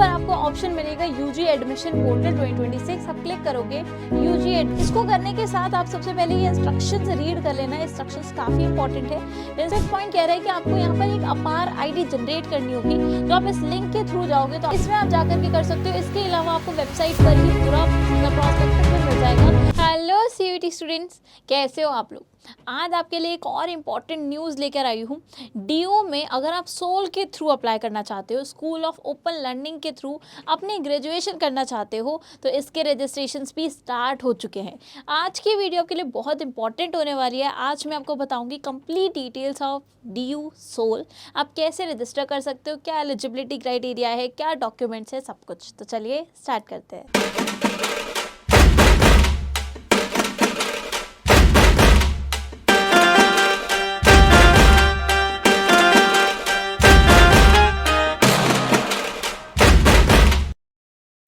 पर आपको ऑप्शन मिलेगा यूजी एडमिशन पोर्टल 2026। आप क्लिक करोगे यूजी इसको करने के साथ आप सबसे पहले ये इंस्ट्रक्शंस रीड कर लेना। इंस्ट्रक्शंस काफी इंपॉर्टेंट है। फर्स्ट पॉइंट कह रहा है कि आपको यहाँ पर एक अपार आईडी जनरेट करनी होगी, तो आप इस लिंक के थ्रू जाओगे तो इसमें आप जाकर के कर सकते हो। इसके अलावा आपको वेबसाइट पर ही पूरा प्रोस्पेक्टस मिल जाएगा। हेलो सीयूईटी स्टूडेंट्स, कैसे हो आप लोग? आज आपके लिए एक और इम्पॉर्टेंट न्यूज़ लेकर आई हूँ। डीयू में अगर आप सोल के थ्रू अप्लाई करना चाहते हो, स्कूल ऑफ ओपन लर्निंग के थ्रू अपनी ग्रेजुएशन करना चाहते हो, तो इसके रजिस्ट्रेशंस भी स्टार्ट हो चुके हैं। आज की वीडियो आपके लिए बहुत इंपॉर्टेंट होने वाली है। आज मैं आपको बताऊंगी complete details of DU SOL. आप कैसे रजिस्टर कर सकते हो, क्या एलिजिबिलिटी क्राइटेरिया है, क्या डॉक्यूमेंट्स है, सब कुछ। तो चलिए स्टार्ट करते हैं।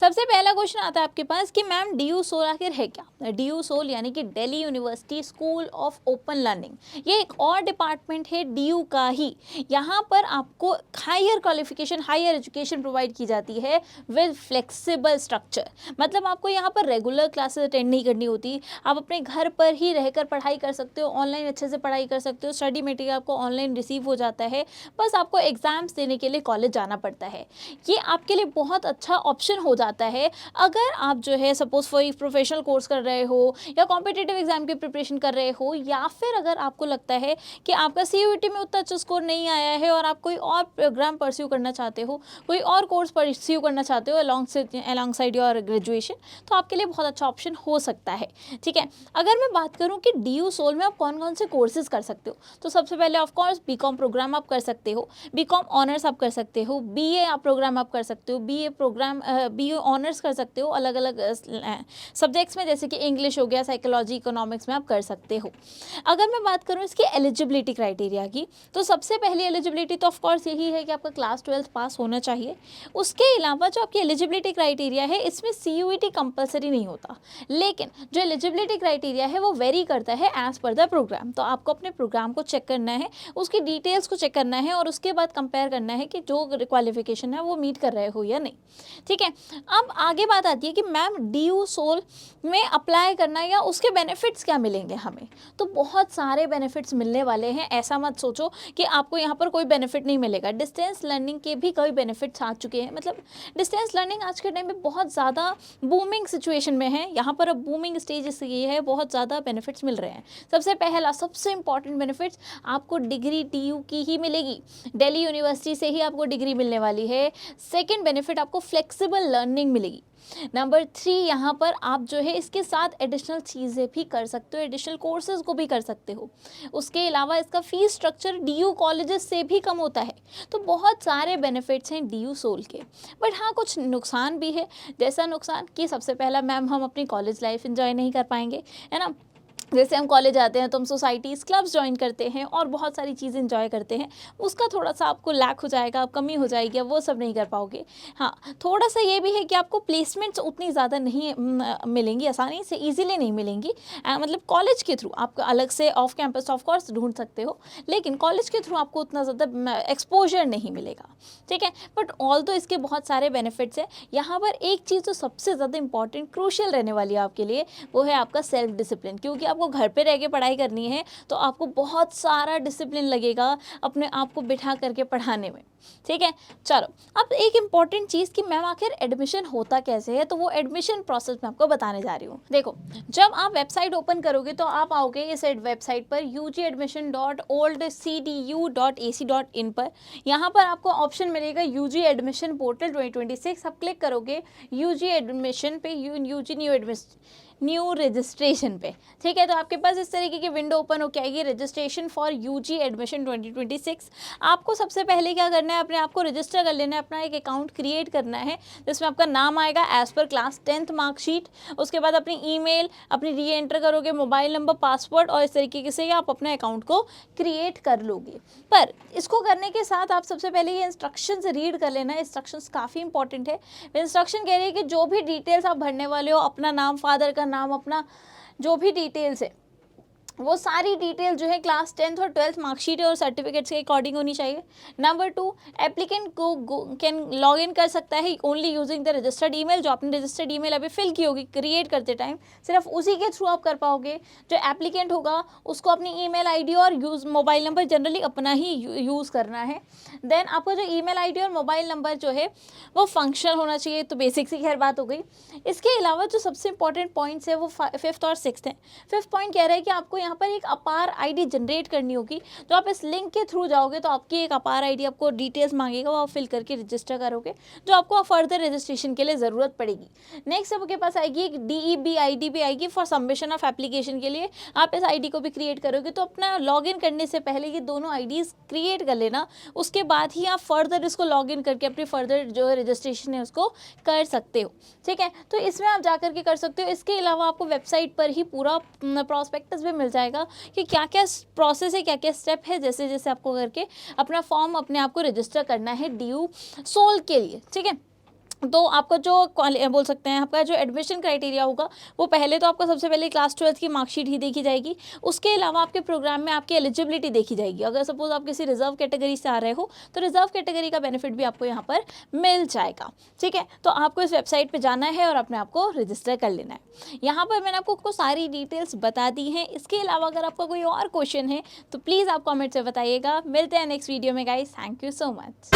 सबसे पहला क्वेश्चन आता है आपके पास कि मैम डीयू सोल आखिर है क्या? डीयू सोल यानी कि Delhi university school of open learning, ये एक और डिपार्टमेंट है डीयू का ही। यहाँ पर आपको higher qualification, higher education provide की जाती है विद फ्लेक्सिबल स्ट्रक्चर। मतलब आपको यहाँ पर रेगुलर क्लासेस अटेंड नहीं करनी होती, आप अपने घर पर ही रहकर पढ़ाई कर सकते हो, ऑनलाइन अच्छे से पढ़ाई कर सकते हो, स्टडी मटेरियल आपको ऑनलाइन रिसीव हो जाता है। बस आपको एग्जाम्स देने के लिए कॉलेज जाना पड़ता है। ये आपके लिए बहुत अच्छा ऑप्शन हो जाता है अगर आप जो है सपोज कोई प्रोफेशनल कोर्स कर रहे हो या कॉम्पिटिटिव एग्जाम की प्रिपरेशन कर रहे हो, या फिर अगर आपको लगता है कि आपका सीयूईटी में उतना अच्छा स्कोर नहीं आया है और आप कोई और प्रोग्राम परस्यू करना चाहते हो, कोई और कोर्स परस्यू करना चाहते हो अलॉन्ग साइड योर ग्रेजुएशन, तो आपके लिए बहुत अच्छा ऑप्शन हो सकता है। ठीक है, अगर मैं बात करूं कि डीयू सोल में आप कौन कौन से कोर्सेज कर सकते हो, तो सबसे पहले ऑफकोर्स बीकॉम प्रोग्राम आप कर सकते हो, बीकॉम ऑनर्स आप कर सकते हो, बीए प्रोग्राम आप कर सकते हो, बीए प्रोग्राम बीए ऑनर्स कर सकते हो अलग अलग सब्जेक्ट्स में, जैसे कि इंग्लिश हो गया, साइकोलॉजी, इकोनॉमिक्स में आप कर सकते हो। अगर मैं बात करूं इसकी एलिजिबिलिटी क्राइटेरिया की, तो सबसे पहली एलिजिबिलिटी तो ऑफकोर्स यही है कि आपका क्लास 12 पास होना चाहिए। उसके अलावा जो आपकी एलिजिबिलिटी क्राइटेरिया है, इसमें सीयूईटी कंपलसरी नहीं होता, लेकिन जो एलिजिबिलिटी क्राइटेरिया है वो वेरी करता है एज पर द प्रोग्राम। तो आपको अपने प्रोग्राम को चेक करना है, उसकी डिटेल्स को चेक करना है और उसके बाद कंपेयर करना है कि जो क्वालिफिकेशन है वो मीट कर रहे हो या नहीं। ठीक है, अब आगे बात आती है कि मैम डीयू सोल में अप्लाई करना या उसके बेनिफिट्स क्या मिलेंगे हमें। तो बहुत सारे बेनिफिट्स मिलने वाले हैं। ऐसा मत सोचो कि आपको यहाँ पर कोई बेनिफिट नहीं मिलेगा। डिस्टेंस लर्निंग के भी कई बेनिफिट्स आ चुके हैं। मतलब डिस्टेंस लर्निंग आज के टाइम में बहुत ज़्यादा बूमिंग सिचुएशन में है। यहाँ पर अब बूमिंग स्टेज इसलिए है, बहुत ज़्यादा बेनिफिट्स मिल रहे हैं। सबसे पहला सबसे इंपॉर्टेंट बेनिफिट्स, आपको डिग्री डीयू की ही मिलेगी, दिल्ली यूनिवर्सिटी से ही आपको डिग्री मिलने वाली है। सेकेंड बेनिफिट, आपको फ्लेक्सिबल लर्निंग मिलेगी। नंबर 3, यहाँ पर आप जो है इसके साथ एडिशनल चीज़ें भी कर सकते हो, एडिशनल कोर्सेज को भी कर सकते हो। उसके अलावा इसका फीस स्ट्रक्चर डीयू कॉलेजेस से भी कम होता है। तो बहुत सारे बेनिफिट्स हैं डीयू सोल के, बट हाँ कुछ नुकसान भी है। जैसा नुकसान कि सबसे पहला मैम हम अपनी कॉलेज लाइफ एंजॉय नहीं कर पाएंगे, है ना। जैसे हम कॉलेज आते हैं तो हम सोसाइटीज़, क्लब्स ज्वाइन करते हैं और बहुत सारी चीज़ें इंजॉय करते हैं, उसका थोड़ा सा आपको लैक हो जाएगा, कमी हो जाएगी, वो सब नहीं कर पाओगे। हाँ, थोड़ा सा ये भी है कि आपको प्लेसमेंट्स उतनी ज़्यादा नहीं मिलेंगी, आसानी से ईजिली नहीं मिलेंगी। मतलब कॉलेज के थ्रू आपको अलग से ऑफ कैंपस ऑफ कोर्स ढूंढ सकते हो, लेकिन कॉलेज के थ्रू आपको उतना ज़्यादा एक्सपोजर नहीं मिलेगा। ठीक है, बट ऑल तो इसके बहुत सारे बेनिफिट्स हैं। यहाँ पर एक चीज़ तो सबसे ज़्यादा इंपॉर्टेंट, क्रूशियल रहने वाली है आपके लिए, वो है आपका सेल्फ डिसिप्लिन। क्योंकि आपको घर पे रह के पढ़ाई करनी है, तो आपको बहुत सारा डिसिप्लिन लगेगा अपने आप को बिठा करके पढ़ाने में। ठीक है, चलो अब एक इम्पॉर्टेंट चीज़ कि मैम आखिर एडमिशन होता कैसे है, तो वो एडमिशन प्रोसेस मैं आपको बताने जा रही हूँ। देखो, जब आप वेबसाइट ओपन करोगे तो आप आओगे इस वेबसाइट पर ugadmission.oldcdu.ac.in पर। यहाँ पर आपको ऑप्शन मिलेगा यूजी एडमिशन पोर्टल 2026। आप क्लिक करोगे यूजी एडमिशन पे, यूजी न्यू रजिस्ट्रेशन पे। ठीक है, तो आपके पास इस तरीके की विंडो ओपन हो के आएगी, रजिस्ट्रेशन फॉर यूजी एडमिशन 2026। आपको सबसे पहले क्या करना है, अपने आप को रजिस्टर कर लेना है, अपना एक अकाउंट क्रिएट करना है जिसमें आपका नाम आएगा as per class 10th marksheet. उसके बाद अपनी ईमेल अपनी री एंटर करोगे, मोबाइल नंबर, पासवर्ड, और इस तरीके से आप अपने अकाउंट को क्रिएट कर लोगे। पर इसको करने के साथ आप सबसे पहले ये इंस्ट्रक्शंस रीड कर लेना। इंस्ट्रक्शंस काफ़ी इंपॉर्टेंट है। इंस्ट्रक्शन कह रही है कि जो भी डिटेल्स आप भरने वाले हो, अपना नाम, फादर का नाम, अपना जो भी डिटेल्स है वो सारी डिटेल जो है क्लास 10th और 12th मार्कशीट और सर्टिफिकेट्स के अकॉर्डिंग होनी चाहिए। नंबर 2, एप्लीकेंट को कैन लॉग इन कर सकता है only using the registered email, जो आपने रजिस्टर्ड ईमेल अभी फिल की होगी क्रिएट करते टाइम, सिर्फ उसी के थ्रू आप कर पाओगे। जो एप्लीकेंट होगा उसको अपनी ईमेल आईडी और मोबाइल नंबर जनरली अपना ही यूज़ करना है। देन आपका जो ईमेल आईडी और मोबाइल नंबर जो है वो फंक्शनल होना चाहिए, तो बेसिक सी खैर बात हो गई। इसके अलावा जो सबसे इंपॉर्टेंट पॉइंट्स है वो 5th और 6th है। 5th पॉइंट कह रहा है कि आपको यहाँ पर एक अपार आईडी जनरेट करनी होगी। जो आप इस लिंक के थ्रू जाओगे तो आपकी एक अपार आईडी आपको डिटेल्स मांगेगा, वो आप फिल करके रजिस्टर करोगे, जो आपको फर्दर रजिस्ट्रेशन के लिए ज़रूरत पड़ेगी। नेक्स्ट आपके पास आएगी एक DEB आईडी भी आएगी फॉर सबमिशन ऑफ एप्लीकेशन के लिए। आप इस आईडी को भी क्रिएट करोगे, तो अपना लॉगिन करने से पहले ये दोनों आईडीज़ क्रिएट कर लेना, उसके बाद ही आप फर्दर इसको लॉगिन करके अपनी फर्दर जो रजिस्ट्रेशन है उसको कर सकते हो। ठीक है, तो इसमें आप जा करके कर सकते हो। इसके अलावा आपको वेबसाइट पर ही पूरा प्रॉस्पेक्टस भी मिल जाएगा कि क्या क्या प्रोसेस है, क्या क्या स्टेप है, जैसे जैसे आपको करके अपना फॉर्म अपने आप को रजिस्टर करना है DU सोल के लिए। ठीक है, तो आपका जो बोल सकते हैं आपका जो एडमिशन क्राइटेरिया होगा वो पहले तो आपको सबसे पहले क्लास 12th की मार्कशीट ही देखी जाएगी। उसके अलावा आपके प्रोग्राम में आपकी एलिजिबिलिटी देखी जाएगी। अगर सपोज आप किसी रिजर्व कैटेगरी से आ रहे हो तो रिजर्व कैटेगरी का बेनिफिट भी आपको यहाँ पर मिल जाएगा। ठीक है, तो आपको इस वेबसाइट पर जाना है और अपने आप को रजिस्टर कर लेना है। यहाँ पर मैंने आपको सारी डिटेल्स बता दी हैं। इसके अलावा अगर आपका कोई और क्वेश्चन है तो प्लीज़ आप कॉमेंट से बताइएगा। मिलते हैं नेक्स्ट वीडियो में guys, thank you so much.